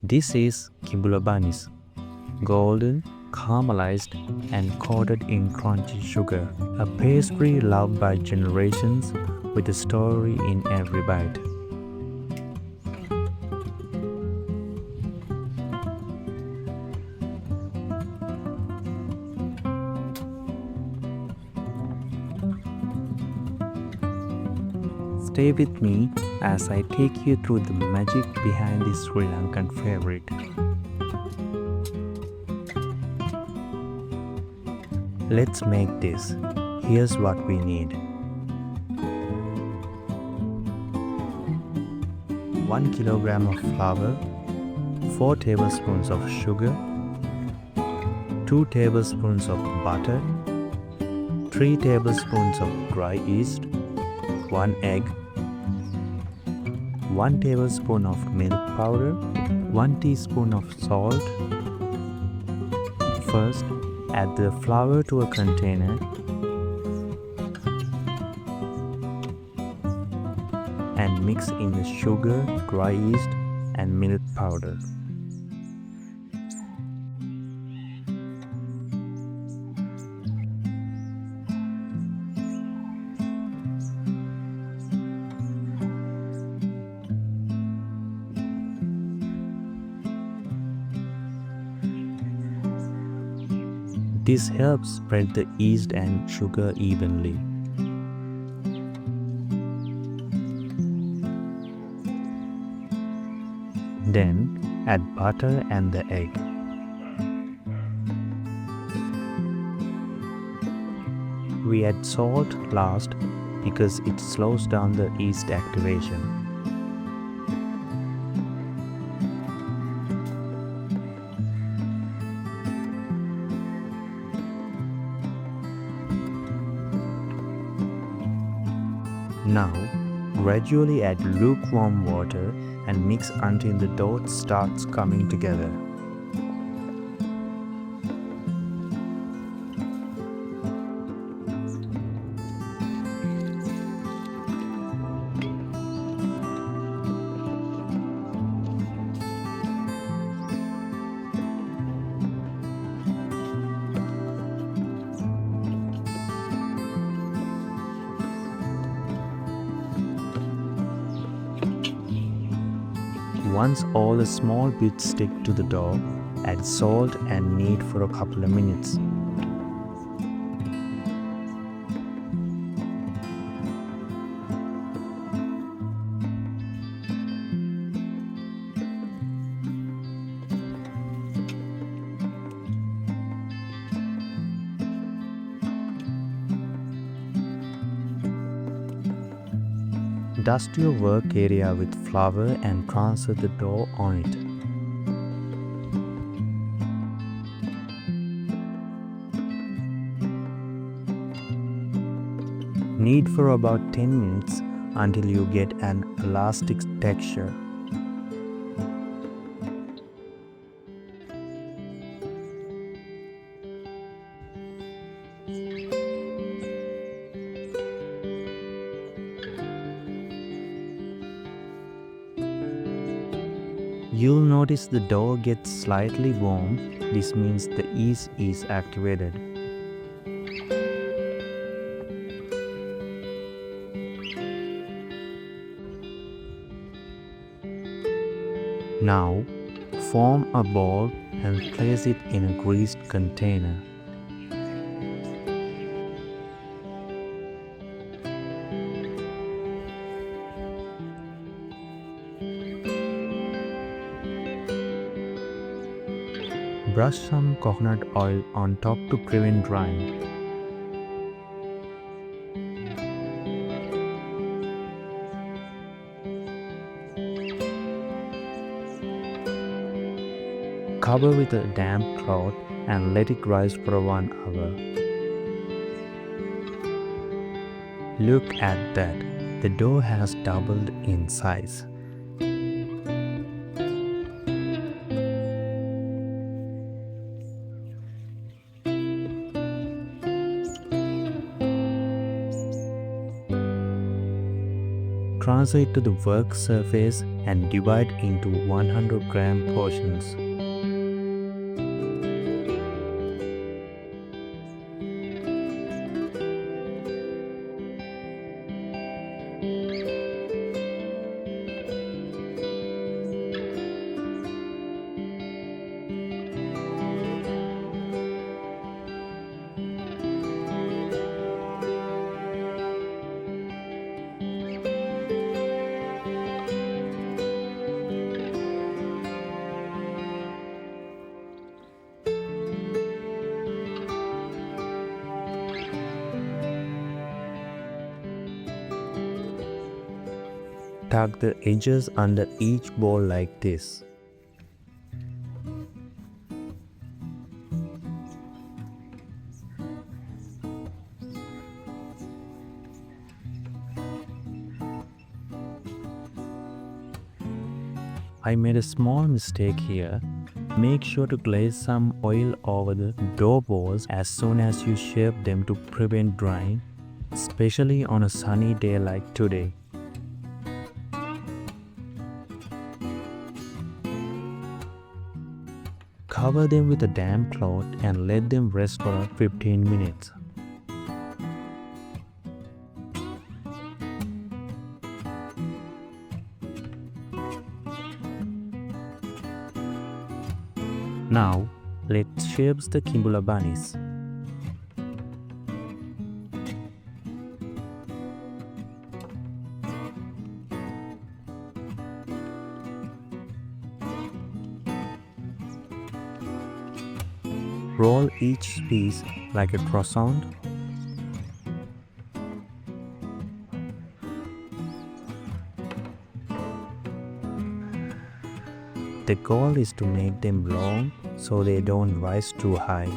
This is Kimbula Banis, golden, caramelized, and coated in crunchy sugar. A pastry loved by generations with a story in every bite. Stay with me as I take you through the magic behind this Sri Lankan favorite. Let's make this. Here's what we need. 1 kilogram of flour, 4 tablespoons of sugar, 2 tablespoons of butter, 3 tablespoons of dry yeast, 1 egg, 1 tablespoon of milk powder, 1 teaspoon of salt. First, add the flour to a container and mix in the sugar, dry yeast, and milk powder. This helps spread the yeast and sugar evenly. Then add butter and the egg. We add salt last because it slows down the yeast activation. Now, gradually add lukewarm water and mix until the dough starts coming together. Once all the small bits stick to the dough, add salt and knead for a couple of minutes. Dust your work area with flour and transfer the dough on it. Knead for about 10 minutes until you get an elastic texture. You'll notice the dough gets slightly warm. This means the yeast is activated. Now, form a ball and place it in a greased container. Brush some coconut oil on top to prevent drying. Cover with a damp cloth and let it rise for 1 hour. Look at that, the dough has doubled in size. Transfer it to the work surface and divide into 100-gram portions. Tuck the edges under each ball like this. I made a small mistake here. Make sure to glaze some oil over the dough balls as soon as you shape them to prevent drying, especially on a sunny day like today. Cover them with a damp cloth and let them rest for 15 minutes. Now, let's shape the Kimbula Banis. Roll each piece like a croissant. The goal is to make them long so they don't rise too high.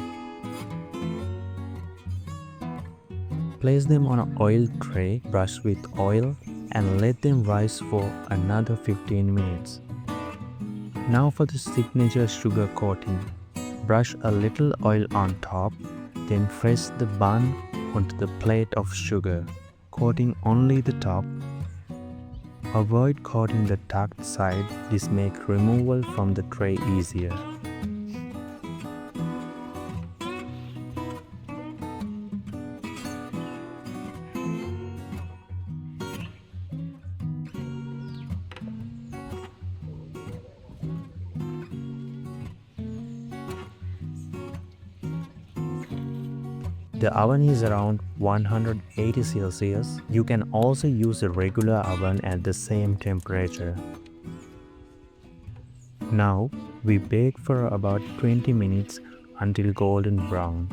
Place them on an oil tray, brush with oil, and let them rise for another 15 minutes. Now for the signature sugar coating. Brush a little oil on top, then press the bun onto the plate of sugar, coating only the top. Avoid coating the tucked side. This makes removal from the tray easier. The oven is around 180 Celsius. You can also use a regular oven at the same temperature. Now, we bake for about 20 minutes until golden brown.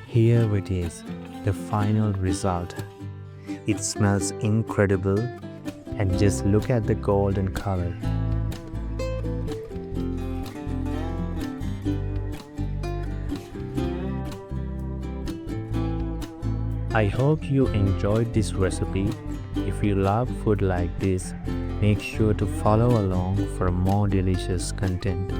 Here it is, the final result. It smells incredible, and just look at the golden color. I hope you enjoyed this recipe. If you love food like this, make sure to follow along for more delicious content.